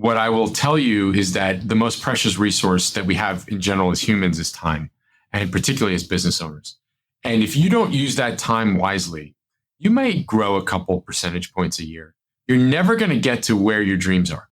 what I will tell you is that the most precious resource that we have in general as humans is time, and particularly as business owners. And if you don't use that time wisely, you may grow a couple percentage points a year. You're never going to get to where your dreams are.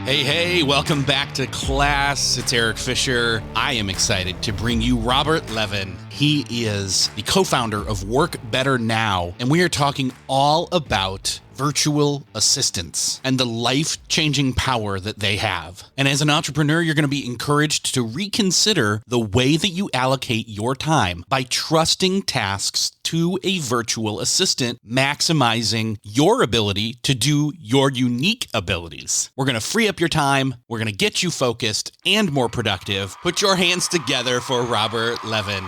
Hey, welcome back to class. It's Erik Fisher. I am excited to bring you Robert Levin. He is the co-founder of Work Better Now, and we are talking all about virtual assistants and the life-changing power that they have. And as an entrepreneur, you're going to be encouraged to reconsider the way that you allocate your time by trusting tasks to a virtual assistant, maximizing your ability to do your unique abilities. We're going to free up your time. We're going to get you focused and more productive. Put your hands together for Robert Levin.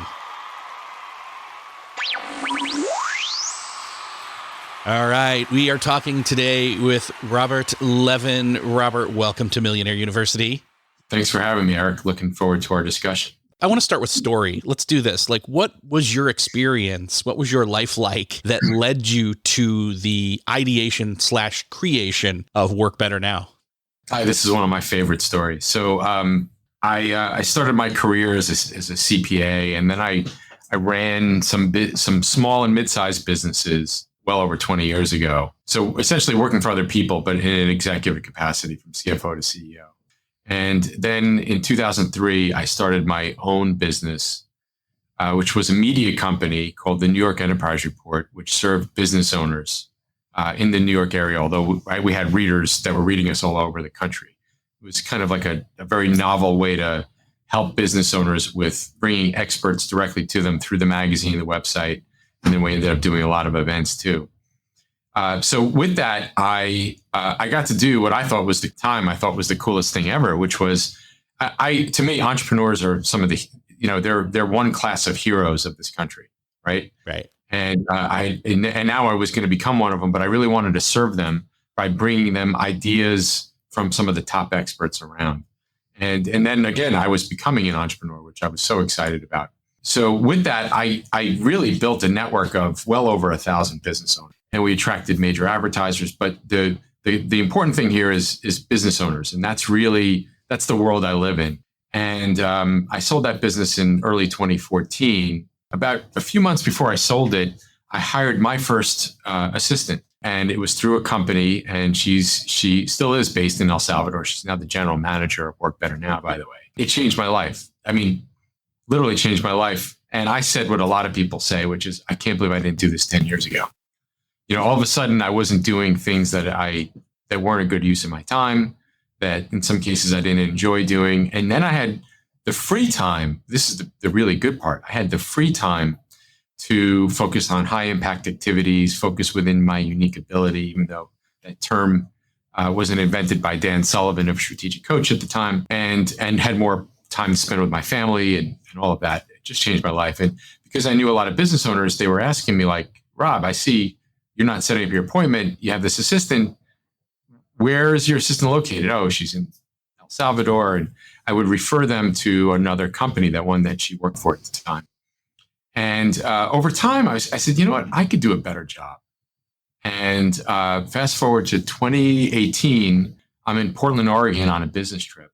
All right, we are talking today with Robert Levin. Robert, welcome to Millionaire University. Thanks for having me, Erik. Looking forward to our discussion. I want to start with story. Let's do this. Like, what was your experience? What was your life like that led you to the ideation/creation of Work Better Now? This is one of my favorite stories. So I started my career as a CPA, and then I ran some small and mid-sized businesses well over 20 years ago. So essentially working for other people, but in an executive capacity from CFO to CEO. And then in 2003, I started my own business, which was a media company called the New York Enterprise Report, which served business owners in the New York area, although we had readers that were reading us all over the country. It was kind of like a very novel way to help business owners with bringing experts directly to them through the magazine, the website, and then we ended up doing a lot of events too. So with that, I got to do what I thought was the coolest thing ever, which was, to me, entrepreneurs are some of the, they're one class of heroes of this country, right? Right. And and now I was going to become one of them, but I really wanted to serve them by bringing them ideas from some of the top experts around. And then again, I was becoming an entrepreneur, which I was so excited about. So with that, I really built a network of well over 1,000 business owners, and we attracted major advertisers. But the important thing here is business owners, and that's the world I live in. And I sold that business in early 2014. About a few months before I sold it, I hired my first assistant, and it was through a company, and she still is based in El Salvador. She's now the general manager of Work Better Now, by the way. It changed my life. I mean, literally changed my life. And I said what a lot of people say, which is, I can't believe I didn't do this 10 years ago. All of a sudden I wasn't doing things that weren't a good use of my time, that in some cases I didn't enjoy doing. And then I had the free time. This is the really good part. I had the free time to focus on high impact activities, focus within my unique ability, even though that term wasn't invented by Dan Sullivan of Strategic Coach at the time, and had more time to spend with my family and all of that. It just changed my life. And because I knew a lot of business owners, they were asking me like, Rob, I see you're not setting up your appointment. You have this assistant. Where is your assistant located? Oh, she's in El Salvador. And I would refer them to another company, that one that she worked for at the time. And over time, I said, you know what? I could do a better job. And fast forward to 2018, I'm in Portland, Oregon on a business trip.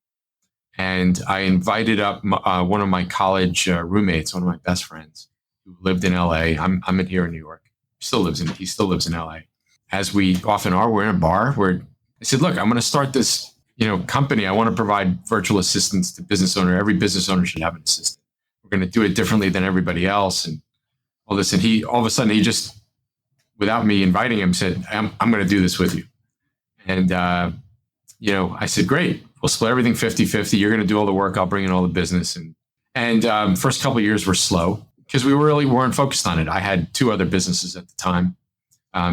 And I invited up one of my college roommates, one of my best friends, who lived in LA. I'm in here in New York. He still lives in LA. As we often are, we're in a bar where I said, look, I'm going to start this, company. I want to provide virtual assistants to business owner. Every business owner should have an assistant. We're going to do it differently than everybody else. And all this. And all of a sudden, he just, without me inviting him, said, I'm going to do this with you. And, I said, great. We'll split everything 50-50. You're going to do all the work. I'll bring in all the business. And first couple of years were slow because we really weren't focused on it. I had two other businesses at the time.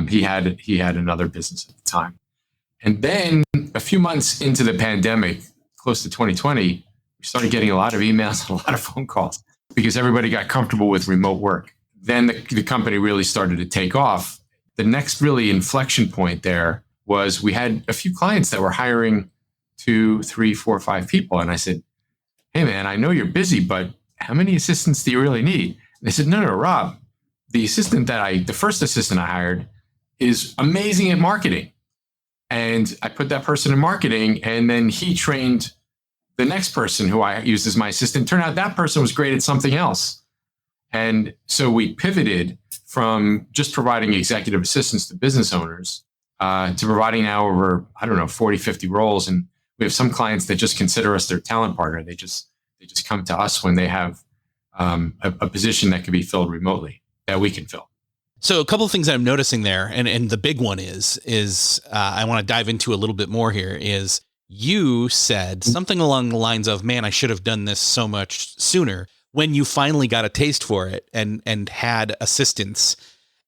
He had another business at the time. And then a few months into the pandemic, close to 2020, we started getting a lot of emails and a lot of phone calls because everybody got comfortable with remote work. Then the company really started to take off. The next really inflection point there was we had a few clients that were hiring 2, 3, 4, 5 people. And I said, hey, man, I know you're busy, but how many assistants do you really need? They said, no, Rob, the first assistant I hired is amazing at marketing. And I put that person in marketing, and then he trained the next person who I used as my assistant. Turned out that person was great at something else. And so we pivoted from just providing executive assistants to business owners to providing now over, 40, 50 roles. And we have some clients that just consider us their talent partner. They just come to us when they have a position that can be filled remotely that we can fill. So a couple of things that I'm noticing there, and the big one is I want to dive into a little bit more here, is you said something along the lines of, man, I should have done this so much sooner, when you finally got a taste for it and had assistance,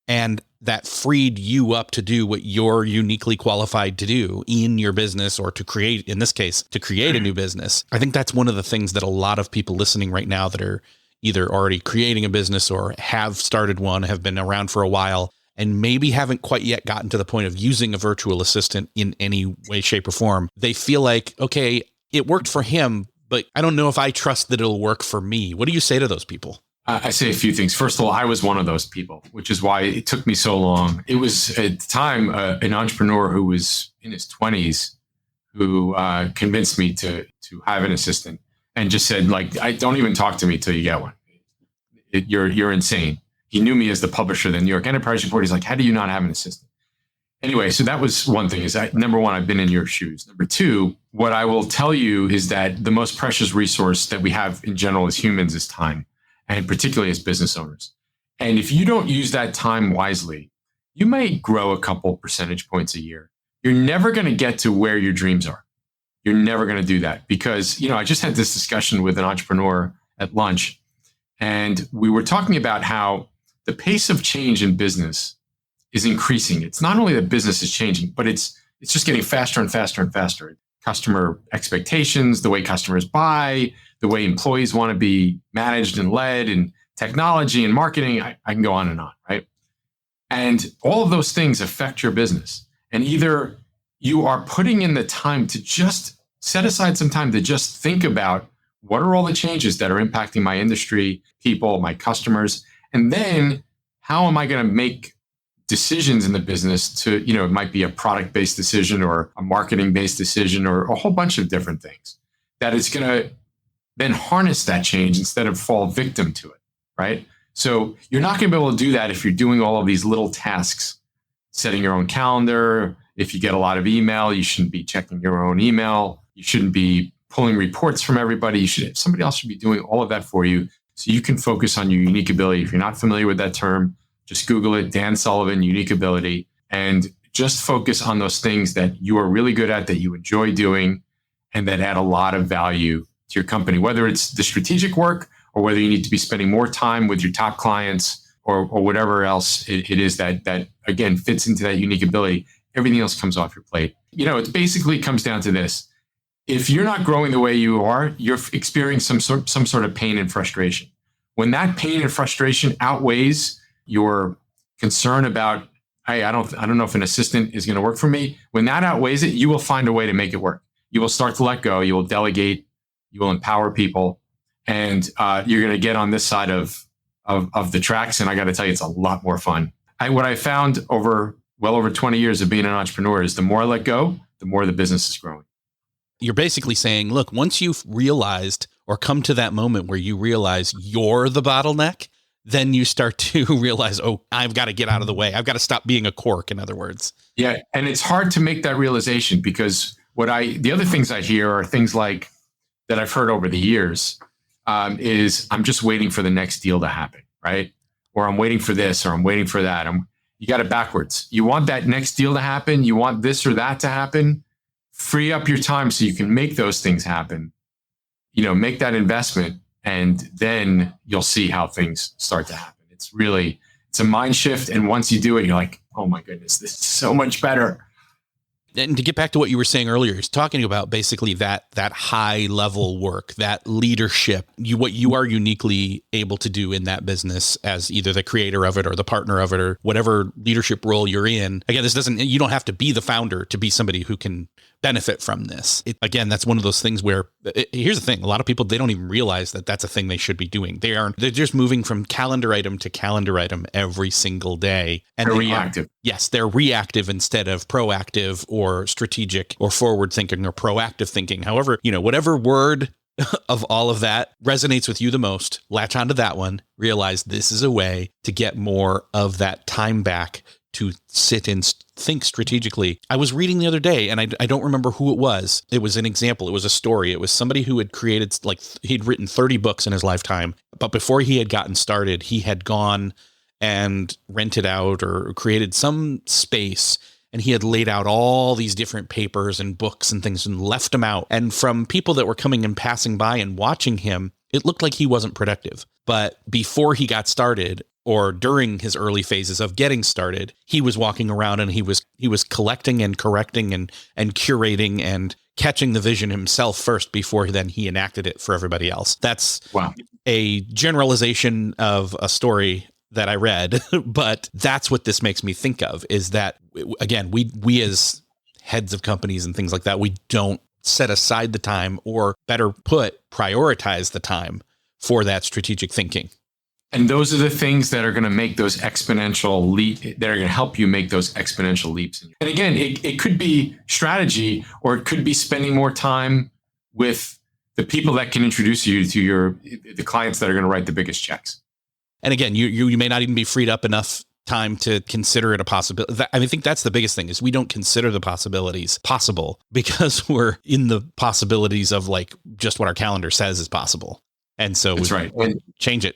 and that freed you up to do what you're uniquely qualified to do in your business, or to create, in this case, to create a new business. I think that's one of the things that a lot of people listening right now that are either already creating a business or have started one, have been around for a while, and maybe haven't quite yet gotten to the point of using a virtual assistant in any way, shape, or form. They feel like, okay, it worked for him, but I don't know if I trust that it'll work for me. What do you say to those people? I say a few things. First of all, I was one of those people, which is why it took me so long. It was at the time an entrepreneur who was in his 20s who convinced me to have an assistant, and just said, like, I don't even talk to me till you get one. You're insane. He knew me as the publisher of the New York Enterprise Report. He's like, how do you not have an assistant? Anyway, so that was one thing. Number one, I've been in your shoes. Number two, what I will tell you is that the most precious resource that we have in general as humans is time, and particularly as business owners. And if you don't use that time wisely, you may grow a couple percentage points a year. You're never going to get to where your dreams are. You're never going to do that because, I just had this discussion with an entrepreneur at lunch, and we were talking about how the pace of change in business is increasing. It's not only that business is changing, but it's just getting faster and faster and faster. Customer expectations, the way customers buy, the way employees want to be managed and led, and technology and marketing, I can go on, right? And all of those things affect your business. And either you are putting in the time to just set aside some time to just think about what are all the changes that are impacting my industry, people, my customers, and then how am I going to make decisions in the business to, it might be a product-based decision or a marketing-based decision or a whole bunch of different things that is going to then harness that change instead of fall victim to it, right? So you're not going to be able to do that if you're doing all of these little tasks, setting your own calendar. If you get a lot of email, you shouldn't be checking your own email. You shouldn't be pulling reports from everybody. Somebody else should be doing all of that for you so you can focus on your unique ability. If you're not familiar with that term, just Google it, Dan Sullivan, unique ability, and just focus on those things that you are really good at, that you enjoy doing, and that add a lot of value to your company, whether it's the strategic work or whether you need to be spending more time with your top clients or whatever else it is that again fits into that unique ability. Everything else comes off your plate. It basically comes down to this. If you're not growing the way you are, you're experiencing some sort of pain and frustration. When that pain and frustration outweighs your concern about, hey, I don't know if an assistant is going to work for me. When that outweighs it, you will find a way to make it work. You will start to let go. You will delegate. You will empower people, and you're going to get on this side of the tracks. And I got to tell you, it's a lot more fun. What I found over 20 years of being an entrepreneur is the more I let go, the more the business is growing. You're basically saying, look, once you've realized or come to that moment where you realize you're the bottleneck, then you start to realize, oh, I've got to get out of the way. I've got to stop being a cork, in other words. Yeah. And it's hard to make that realization because the other things I hear are things like that I've heard over the years is I'm just waiting for the next deal to happen, right? Or I'm waiting for this, or I'm waiting for that. You got it backwards. You want that next deal to happen. You want this or that to happen. Free up your time so you can make those things happen. Make that investment, and then you'll see how things start to happen. It's a mind shift. And once you do it, you're like, oh my goodness, this is so much better. And to get back to what you were saying earlier, he's talking about basically that high level work, that leadership, what you are uniquely able to do in that business as either the creator of it or the partner of it or whatever leadership role you're in. Again, you don't have to be the founder to be somebody who can benefit from this. Again, that's one of those things where here's the thing. A lot of people, they don't even realize that that's a thing they should be doing. They're just moving from calendar item to calendar item every single day. And they're reactive. Yes, they're reactive instead of proactive or strategic or forward thinking or proactive thinking. However, whatever word of all of that resonates with you the most, latch onto that one, realize this is a way to get more of that time back to sit and think strategically. I was reading the other day, and I don't remember who it was. It was an example. It was a story. It was somebody who had created, he'd written 30 books in his lifetime, but before he had gotten started, he had gone and rented out or created some space, and he had laid out all these different papers and books and things and left them out. And from people that were coming and passing by and watching him, it looked like he wasn't productive. But before he got started, or during his early phases of getting started, he was walking around and he was collecting and correcting and curating and catching the vision himself first before then he enacted it for everybody else. That's a generalization of a story that I read, but that's what this makes me think of, is that, again, we as heads of companies and things like that, we don't set aside the time, or better put, prioritize the time for that strategic thinking. And those are the things that are going to make those exponential leap, that are going to help you make those exponential leaps. And again, it could be strategy, or it could be spending more time with the people that can introduce you to the clients that are going to write the biggest checks. And again, you may not even be freed up enough time to consider it a possibility. I think that's the biggest thing, is we don't consider the possibilities possible because we're in the possibilities of just what our calendar says is possible. And so that's right. And change it.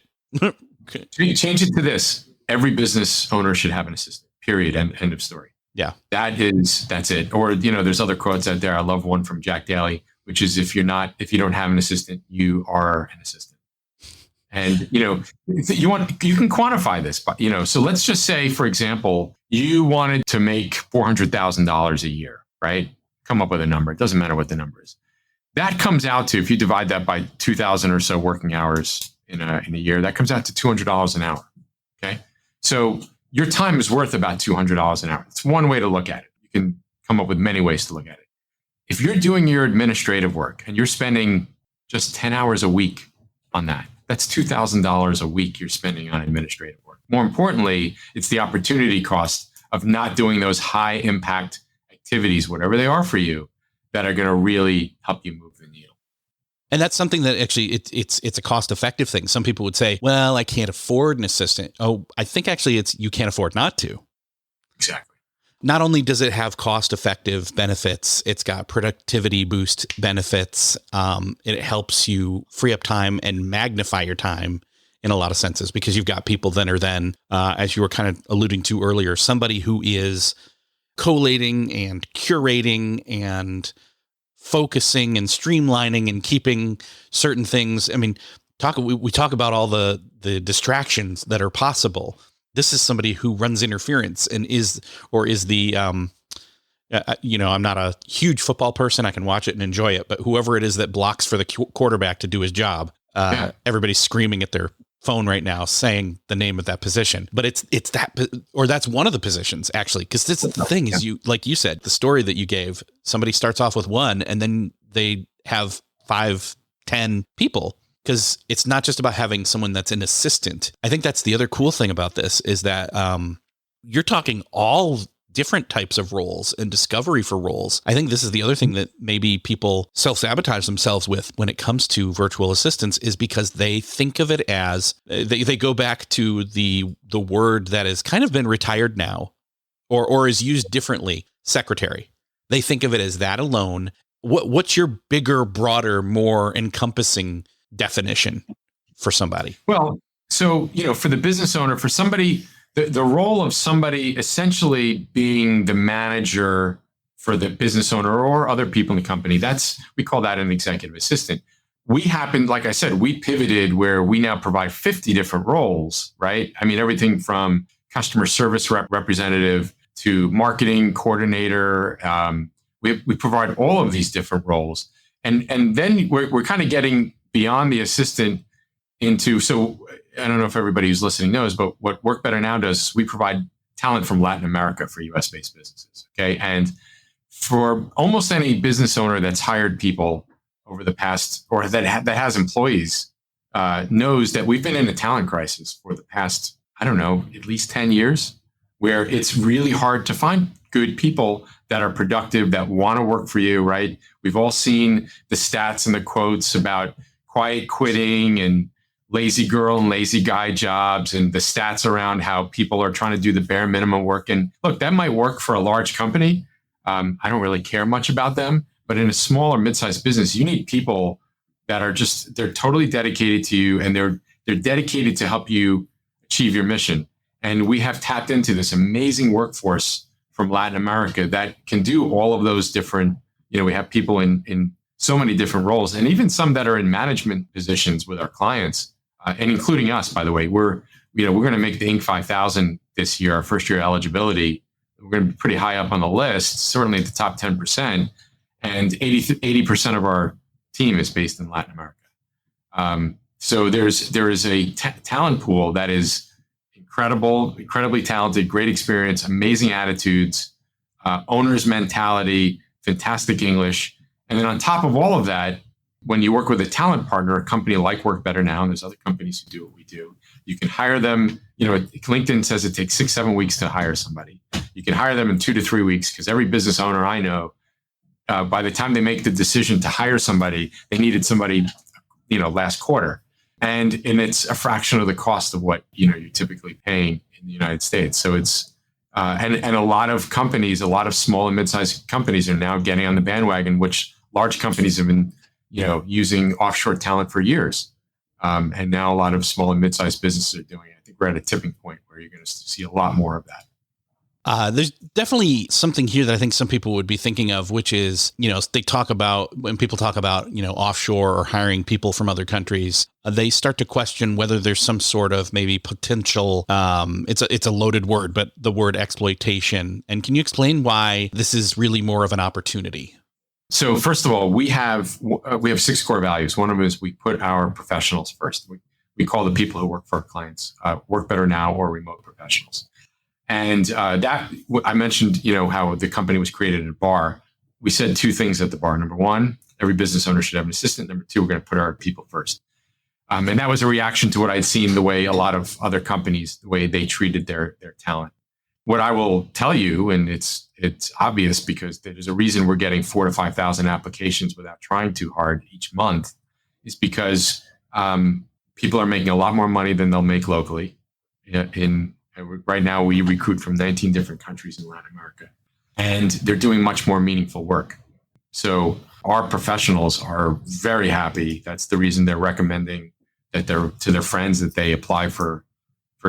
Change it to this. Every business owner should have an assistant, period. End of story. Yeah. That's it. Or, there's other quotes out there. I love one from Jack Daly, which is, if you don't have an assistant, you are an assistant. And, you can quantify this, but, so let's just say, for example, you wanted to make $400,000 a year, right? Come up with a number. It doesn't matter what the number is. That comes out to, if you divide that by 2,000 or so working hours in a year, that comes out to $200 an hour. Okay. So your time is worth about $200 an hour. It's one way to look at it. You can come up with many ways to look at it. If you're doing your administrative work and you're spending just 10 hours a week on that, that's $2,000 a week you're spending on administrative work. More importantly, it's the opportunity cost of not doing those high impact activities, whatever they are for you, that are going to really help you move the needle. And that's something that actually it's a cost effective thing. Some people would say, well, I can't afford an assistant. Oh, I think actually you can't afford not to. Exactly. Not only does it have cost effective benefits, it's got productivity boost benefits. It helps you free up time and magnify your time in a lot of senses, because you've got people then, as you were kind of alluding to earlier, somebody who is collating and curating and focusing and streamlining and keeping certain things. I mean, we talk about all the distractions that are possible. This is somebody who runs interference and is the, I'm not a huge football person. I can watch it and enjoy it, but whoever it is that blocks for the quarterback to do his job, everybody's screaming at their phone right now saying the name of that position, but it's that, or that's one of the positions actually. Cause this is the thing is like you said, the story that you gave, somebody starts off with one and then they have 5, 10 people. Because it's not just about having someone that's an assistant. I think that's the other cool thing about this is that you're talking all different types of roles and discovery for roles. I think this is the other thing that maybe people self-sabotage themselves with when it comes to virtual assistants, is because they think of it as they go back to the word that has kind of been retired now or is used differently, secretary. They think of it as that alone. What's your bigger, broader, more encompassing definition for somebody? Well, so, for the business owner, for somebody, the role of somebody essentially being the manager for the business owner or other people in the company, we call that an executive assistant. Like I said, we pivoted where we now provide 50 different roles, right? I mean, everything from customer service representative to marketing coordinator. We provide all of these different roles. And then we're kind of getting beyond the assistant into, so I don't know if everybody who's listening knows, but what Work Better Now does is we provide talent from Latin America for US-based businesses. Okay. And for almost any business owner that's hired people over the past, or that has employees, knows that we've been in a talent crisis for the past, I don't know, at least 10 years, where it's really hard to find good people that are productive, that want to work for you, right? We've all seen the stats and the quotes about quiet quitting and lazy girl and lazy guy jobs, and the stats around how people are trying to do the bare minimum work. And look, that might work for a large company. I don't really care much about them, but in a small or mid-sized business, you need people that are they're totally dedicated to you, and they're dedicated to help you achieve your mission. And we have tapped into this amazing workforce from Latin America that can do all of those different, we have people in so many different roles, and even some that are in management positions with our clients, and including us, by the way. We're going to make the Inc. 5000 this year, our first year eligibility. We're going to be pretty high up on the list, certainly at the top 10%. And 80% of our team is based in Latin America. So there is a talent pool that is incredible, incredibly talented, great experience, amazing attitudes, owner's mentality, fantastic English. And then on top of all of that, when you work with a talent partner, a company like Work Better Now, and there's other companies who do what we do, you can hire them. LinkedIn says it takes 6-7 weeks to hire somebody. You can hire them in 2 to 3 weeks, because every business owner I know, by the time they make the decision to hire somebody, they needed somebody, last quarter. And it's a fraction of the cost of what, you're typically paying in the United States. So it's, and a lot of companies, a lot of small and mid-sized companies are now getting on the bandwagon, which large companies have been, using offshore talent for years. And now a lot of small and mid-sized businesses are doing it. I think we're at a tipping point where you're going to see a lot more of that. There's definitely something here that I think some people would be thinking of, which is, they talk about, when people talk about, offshore or hiring people from other countries, they start to question whether there's some sort of maybe potential, it's a loaded word, but the word exploitation. And can you explain why this is really more of an opportunity? So first of all, we have 6 core values. One of them is we put our professionals first. We call the people who work for our clients Work Better Now or remote professionals. And that I mentioned, how the company was created at a bar. We said 2 things at the bar. Number 1, every business owner should have an assistant. Number 2, we're going to put our people first. And that was a reaction to what I'd seen the way a lot of other companies, the way they treated their talent. What I will tell you, and it's obvious because there's a reason we're getting 4,000 to 5,000 applications without trying too hard each month, is because people are making a lot more money than they'll make locally. Right now, we recruit from 19 different countries in Latin America, and they're doing much more meaningful work. So our professionals are very happy. That's the reason they're recommending that to their friends that they apply for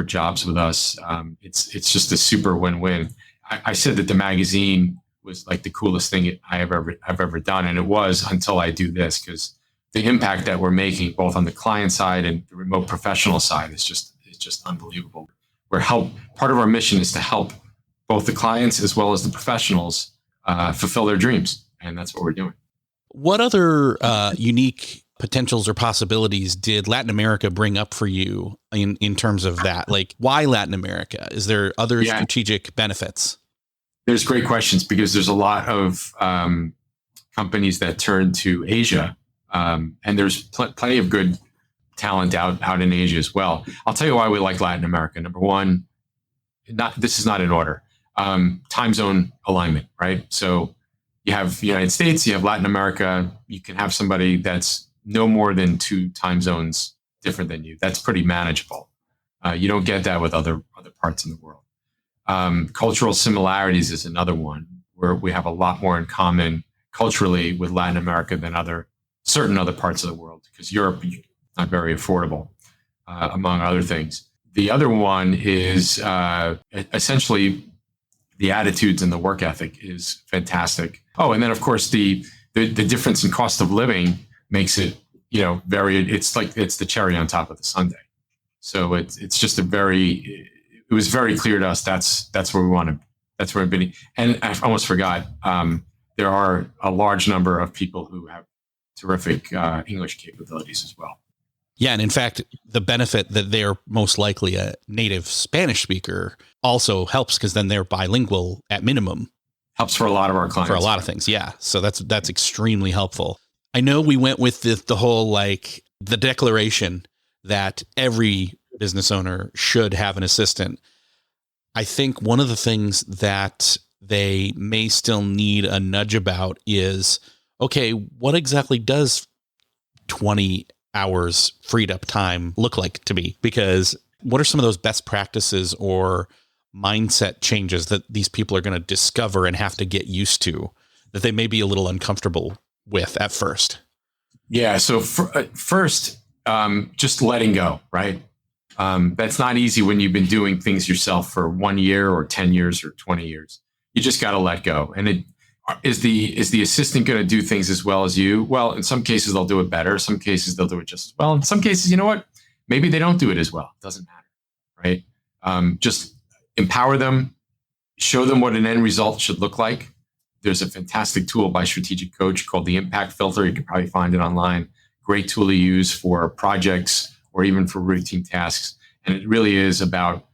jobs with us. It's just a super win-win. I said that the magazine was like the coolest thing I've ever done, and it was until I do this, because the impact that we're making both on the client side and the remote professional side is just unbelievable. Part of our mission is to help both the clients as well as the professionals fulfill their dreams, and that's what we're doing. What other unique potentials or possibilities did Latin America bring up for you in terms of that? Like, why Latin America? Is there other strategic benefits? There's great questions, because there's a lot of companies that turn to Asia, and there's plenty of good talent out in Asia as well. I'll tell you why we like Latin America. Number 1, this is not in order. Time zone alignment, right? So you have the United States, you have Latin America. You can have somebody that's no more than 2 time zones different than you. That's pretty manageable. You don't get that with other parts in the world. Cultural similarities is another one, where we have a lot more in common culturally with Latin America than certain other parts of the world, because Europe is not very affordable, among other things. The other one is essentially the attitudes and the work ethic is fantastic. Oh, and then of course the difference in cost of living makes it, it's the cherry on top of the sundae. So it's just it was very clear to us that's where we want to That's where I've been. And I almost forgot. There are a large number of people who have terrific English capabilities as well. Yeah. And in fact, the benefit that they're most likely a native Spanish speaker also helps, because then they're bilingual at minimum. Helps for a lot of our clients. For a lot of things. Yeah. So that's extremely helpful. I know we went with the whole, like, the declaration that every business owner should have an assistant. I think one of the things that they may still need a nudge about is, okay, what exactly does 20 hours freed up time look like to me? Because what are some of those best practices or mindset changes that these people are going to discover and have to get used to, that they may be a little uncomfortable with at first? Yeah. So first, just letting go, right? That's not easy when you've been doing things yourself for 1 year or 10 years or 20 years. You just got to let go. And is the assistant going to do things as well as you? Well, in some cases they'll do it better. Some cases they'll do it just as well. In some cases, you know what? Maybe they don't do it as well. It doesn't matter, right? Just empower them, show them what an end result should look like. There's a fantastic tool by Strategic Coach called the Impact Filter. You can probably find it online. Great tool to use for projects or even for routine tasks. And it really is about,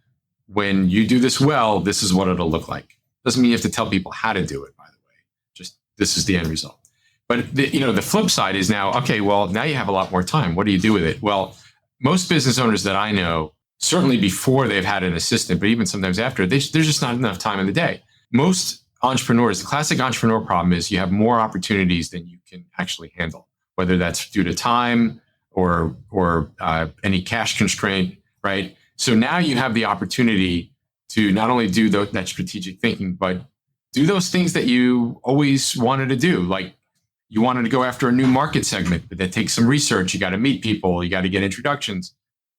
when you do this well, this is what it'll look like. Doesn't mean you have to tell people how to do it, by the way. Just, this is the end result. But the flip side is now, okay, well, now you have a lot more time. What do you do with it? Well, most business owners that I know, certainly before they've had an assistant, but even sometimes after, there's just not enough time in the day. Most entrepreneurs, the classic entrepreneur problem is you have more opportunities than you can actually handle, whether that's due to time or any cash constraint, right? So now you have the opportunity to not only do that strategic thinking, but do those things that you always wanted to do. Like, you wanted to go after a new market segment, but that takes some research. You got to meet people. You got to get introductions.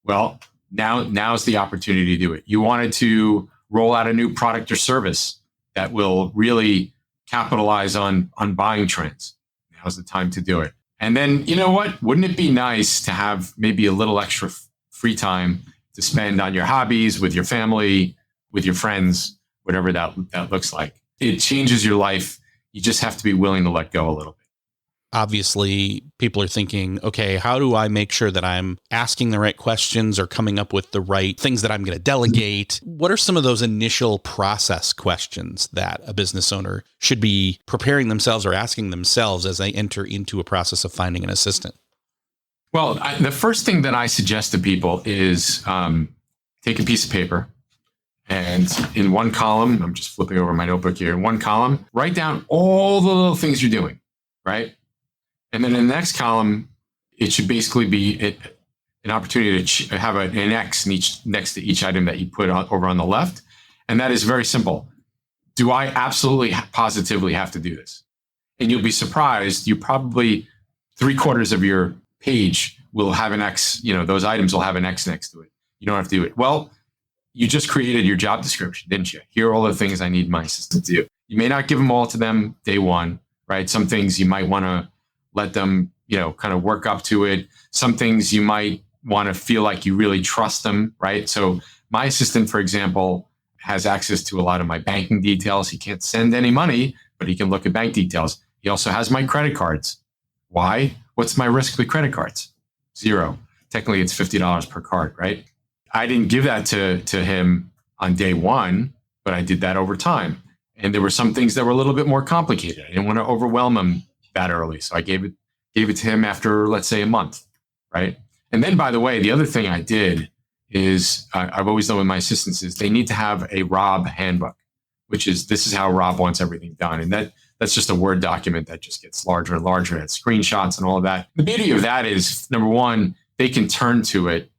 Well, now's the opportunity to do it. You wanted to roll out a new product or service that will really capitalize on buying trends. Now's the time to do it. And then, you know what? Wouldn't it be nice to have maybe a little extra free time to spend on your hobbies, with your family, with your friends, whatever that looks like? It changes your life. You just have to be willing to let go a little bit. Obviously, people are thinking, okay, how do I make sure that I'm asking the right questions or coming up with the right things that I'm going to delegate? What are some of those initial process questions that a business owner should be preparing themselves or asking themselves as they enter into a process of finding an assistant? Well, the first thing that I suggest to people is take a piece of paper, and in one column, I'm just flipping over my notebook here, in one column, write down all the little things you're doing, right? And then in the next column, it should basically be an opportunity to have an X next to each item that you put over on the left. And that is very simple. Do I absolutely positively have to do this? And you'll be surprised. You probably 3/4 of your page will have an X. Those items will have an X next to it. You don't have to do it. Well, you just created your job description, didn't you? Here are all the things I need my assistant to do. You may not give them all to them day one, right? Some things you might want to let them, kind of work up to it. Some things you might want to feel like you really trust them, right? So my assistant, for example, has access to a lot of my banking details. He can't send any money, but he can look at bank details. He also has my credit cards. Why? What's my risk with credit cards? 0. Technically, it's $50 per card, right? I didn't give that to him on day one, but I did that over time. And there were some things that were a little bit more complicated. I didn't want to overwhelm him that early. So I gave it to him after, let's say, a month, right? And then, by the way, the other thing I did is I've always done with my assistants is they need to have a Rob handbook, which is, this is how Rob wants everything done. And that's just a Word document that just gets larger and larger. It has screenshots and all of that. The beauty of that is, number one, they can turn to it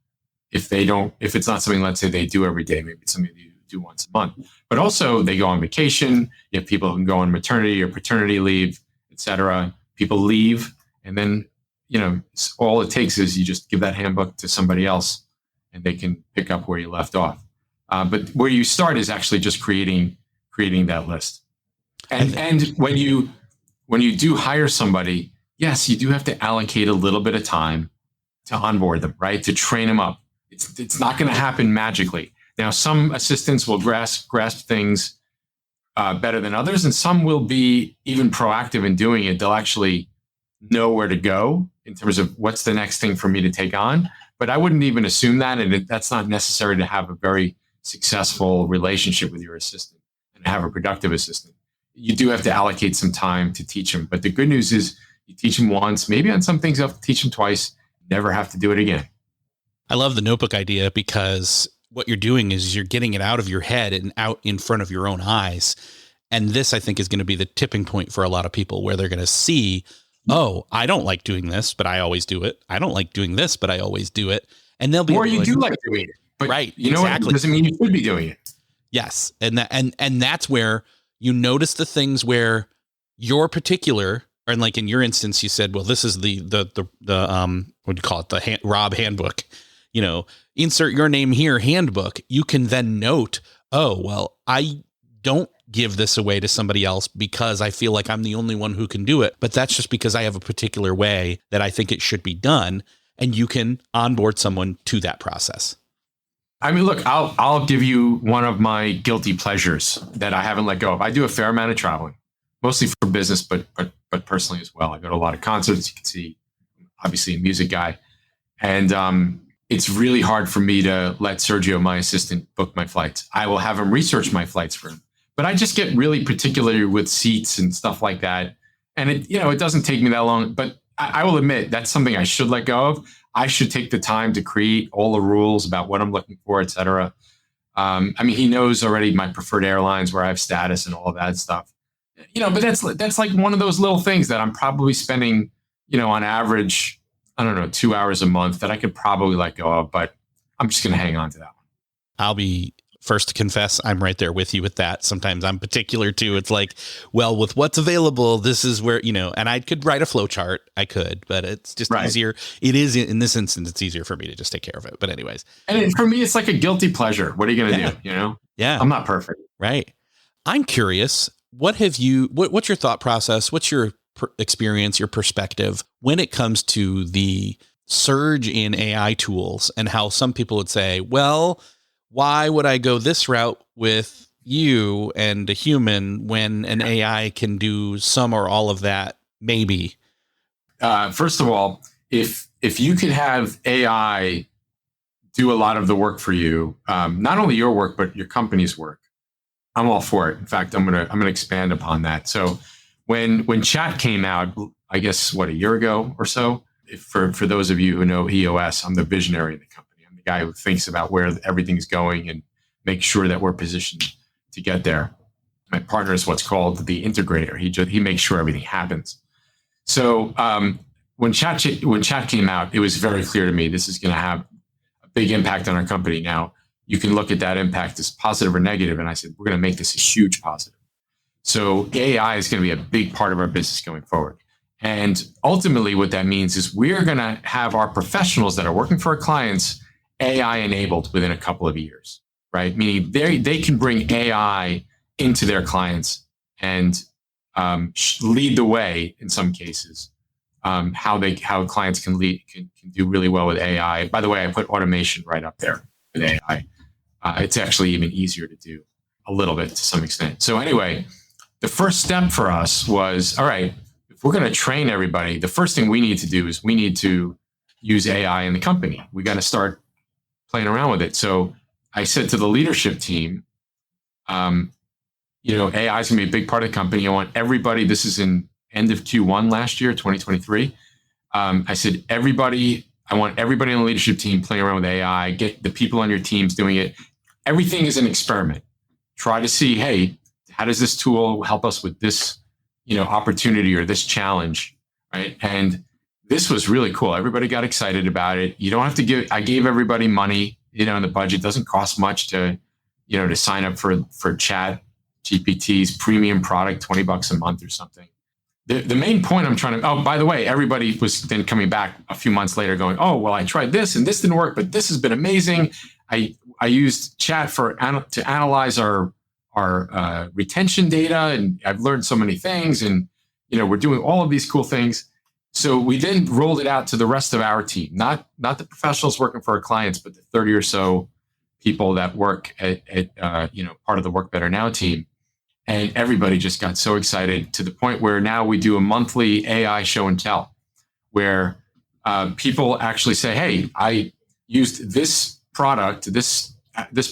if it's not something, let's say, they do every day. Maybe it's something you do once a month. But also, they go on vacation. You have people who can go on maternity or paternity leave, etc. People leave, and then all it takes is you just give that handbook to somebody else, and they can pick up where you left off. But where you start is actually just creating that list. And when you do hire somebody, yes, you do have to allocate a little bit of time to onboard them, right? To train them up. It's not going to happen magically. Now, some assistants will grasp things better than others, and some will be even proactive in doing it. They'll actually know where to go in terms of what's the next thing for me to take on. But I wouldn't even assume that, and that's not necessary to have a very successful relationship with your assistant and have a productive assistant. You do have to allocate some time to teach them. But the good news is you teach them once, maybe on some things you have to teach them twice, never have to do it again. I love the notebook idea because what you're doing is you're getting it out of your head and out in front of your own eyes. And this, I think, is going to be the tipping point for a lot of people where they're going to see, oh, I don't like doing this, but I always do it. I don't like doing this, but I always do it. And they'll be or you do like doing it, but right, you know exactly. what? It doesn't mean you should be doing it. Yes. And that's where you notice the things where your particular, and like in your instance, you said, well, this is the what do you call it? The Rob handbook, insert your name here, handbook. You can then note, oh, well, I don't give this away to somebody else because I feel like I'm the only one who can do it. But that's just because I have a particular way that I think it should be done. And you can onboard someone to that process. I mean, look, I'll give you one of my guilty pleasures that I haven't let go of. I do a fair amount of traveling, mostly for business, but personally as well. I go to a lot of concerts. You can see, obviously, a music guy. And it's really hard for me to let Sergio, my assistant, book my flights. I will have him research my flights for him. But I just get really particular with seats and stuff like that. And it doesn't take me that long. But I will admit that's something I should let go of. I should take the time to create all the rules about what I'm looking for, et cetera. I mean, he knows already my preferred airlines, where I have status and all of that stuff. But that's like one of those little things that I'm probably spending, on average, I don't know, 2 hours a month that I could probably let go of, but I'm just going to hang on to that one. I'll be first to confess, I'm right there with you with that. Sometimes I'm particular too. It's like, well, with what's available, this is where, and I could write a flow chart. I could, but it's just easier. It is, in this instance, it's easier for me to just take care of it. But anyways. And for me, it's like a guilty pleasure. What are you going to do? Yeah. I'm not perfect. Right. I'm curious, what's your thought process? What's your experience, your perspective when it comes to the surge in AI tools and how some people would say, well, why would I go this route with you and a human when an AI can do some or all of that? Maybe. First of all, if you could have AI do a lot of the work for you, not only your work, but your company's work, I'm all for it. In fact, I'm gonna expand upon that. So when chat came out, I guess a year ago or so, for those of you who know EOS, I'm the visionary in the company. I'm the guy who thinks about where everything's going and make sure that we're positioned to get there. My partner is what's called the integrator. He makes sure everything happens. So when chat came out, it was very clear to me this is going to have a big impact on our company. Now, you can look at that impact as positive or negative, and I said we're going to make this a huge positive. So AI is going to be a big part of our business going forward. And ultimately, what that means is we're going to have our professionals that are working for our clients AI enabled within a couple of years, right? Meaning they can bring AI into their clients and lead the way in some cases. How clients can do really well with AI. By the way, I put automation right up there with AI. It's actually even easier to do a little bit to some extent. So anyway, the first step for us was, all right, if we're going to train everybody, the first thing we need to do is we need to use AI in the company. We got to start playing around with it. So I said to the leadership team, AI is going to be a big part of the company. I want everybody, this is in end of Q1 last year, 2023. I said, I want everybody on the leadership team playing around with AI, get the people on your teams doing it. Everything is an experiment. Try to see, hey, how does this tool help us with this, opportunity or this challenge, right? And this was really cool. Everybody got excited about it. You don't have to I gave everybody money, in the budget. It doesn't cost much to sign up for Chat GPT's premium product, $20 a month or something. The main point I'm trying to, oh, by the way, everybody was then coming back a few months later going, oh, well, I tried this and this didn't work, but this has been amazing. I used Chat to analyze our retention data, and I've learned so many things, and we're doing all of these cool things. So we then rolled it out to the rest of our team, not the professionals working for our clients, but the 30 or so people that work at part of the Work Better Now team. And everybody just got so excited to the point where now we do a monthly AI show and tell where people actually say, hey, I used this product, this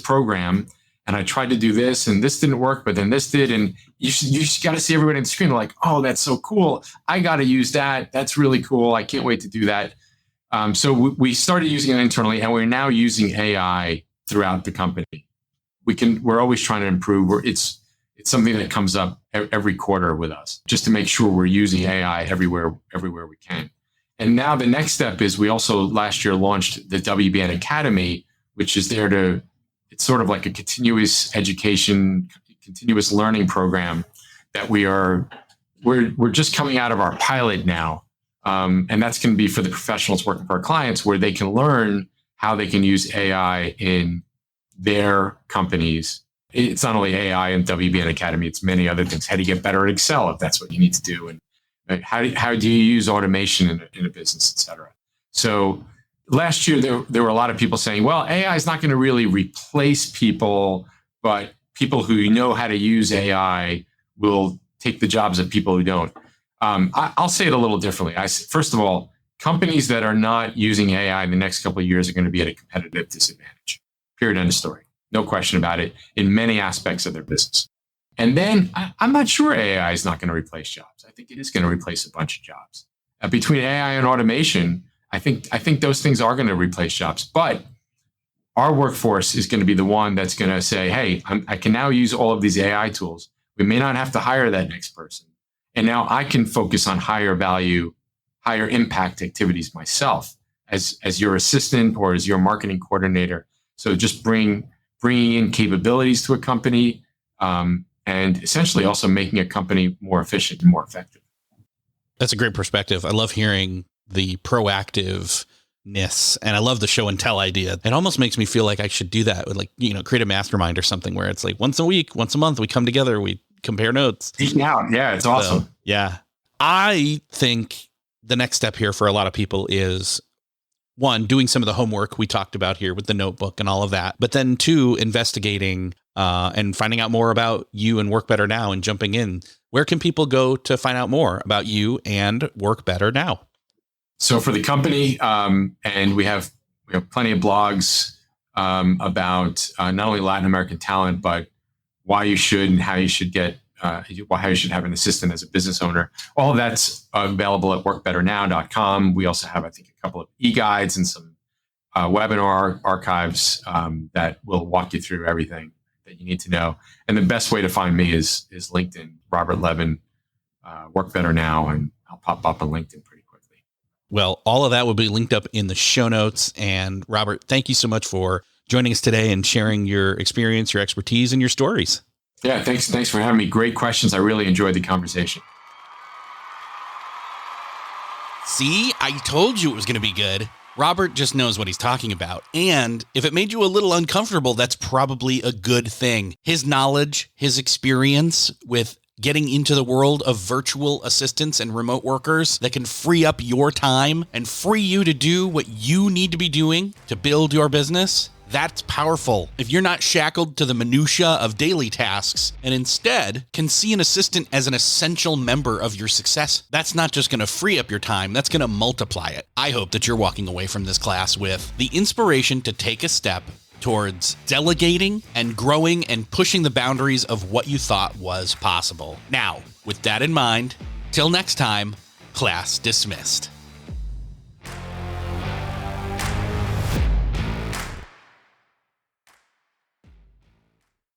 program, and I tried to do this and this didn't work, but then this did. And you got to see everybody on the screen like, oh, that's so cool. I got to use that. That's really cool. I can't wait to do that. So we started using it internally, and we're now using AI throughout the company. We're always trying to improve. It's something that comes up every quarter with us, just to make sure we're using AI everywhere we can. And now the next step is we also last year launched the WBN Academy, which is it's sort of like a continuous education, continuous learning program that we're just coming out of our pilot now. And that's going to be for the professionals working for our clients, where they can learn how they can use AI in their companies. It's not only AI and WBN Academy, it's many other things. How do you get better at Excel if that's what you need to do? And how do you use automation in a business, et cetera? So last year, there were a lot of people saying, well, AI is not going to really replace people, but people who know how to use AI will take the jobs of people who don't. I'll say it a little differently. First of all, companies that are not using AI in the next couple of years are going to be at a competitive disadvantage. Period. End of story. No question about it in many aspects of their business. And then I'm not sure AI is not going to replace jobs. I think it is going to replace a bunch of jobs. Between AI and automation, I think those things are going to replace jobs. But our workforce is going to be the one that's going to say, hey, I can now use all of these AI tools. We may not have to hire that next person. And now I can focus on higher value, higher impact activities myself as your assistant or as your marketing coordinator. So just bringing in capabilities to a company and essentially also making a company more efficient and more effective. That's a great perspective. I love hearing the proactiveness, and I love the show and tell idea. It almost makes me feel like I should do that with create a mastermind or something where it's like once a week, once a month, we come together, we compare notes. Yeah, it's awesome. So, yeah. I think the next step here for a lot of people is, one, doing some of the homework we talked about here with the notebook and all of that, but then two, investigating and finding out more about you and Work Better Now and jumping in. Where can people go to find out more about you and Work Better Now? So for the company, and we have plenty of blogs about not only Latin American talent, but why you should and how you should get how you should have an assistant as a business owner. All of that's available at workbetternow.com. We also have, I think, a couple of e-guides and some webinar archives that will walk you through everything that you need to know. And the best way to find me is LinkedIn, Robert Levin, Work Better Now, and I'll pop up on LinkedIn pretty quickly. Well, all of that will be linked up in the show notes. And Robert, thank you so much for joining us today and sharing your experience, your expertise, and your stories. Yeah, thanks for having me. Great questions. I really enjoyed the conversation. See, I told you it was going to be good. Robert just knows what he's talking about. And if it made you a little uncomfortable, that's probably a good thing. His knowledge, his experience with getting into the world of virtual assistants and remote workers that can free up your time and free you to do what you need to be doing to build your business. That's powerful. If you're not shackled to the minutia of daily tasks and instead can see an assistant as an essential member of your success, that's not just going to free up your time, that's going to multiply it. I hope that you're walking away from this class with the inspiration to take a step towards delegating and growing and pushing the boundaries of what you thought was possible. Now, with that in mind, till next time, class dismissed.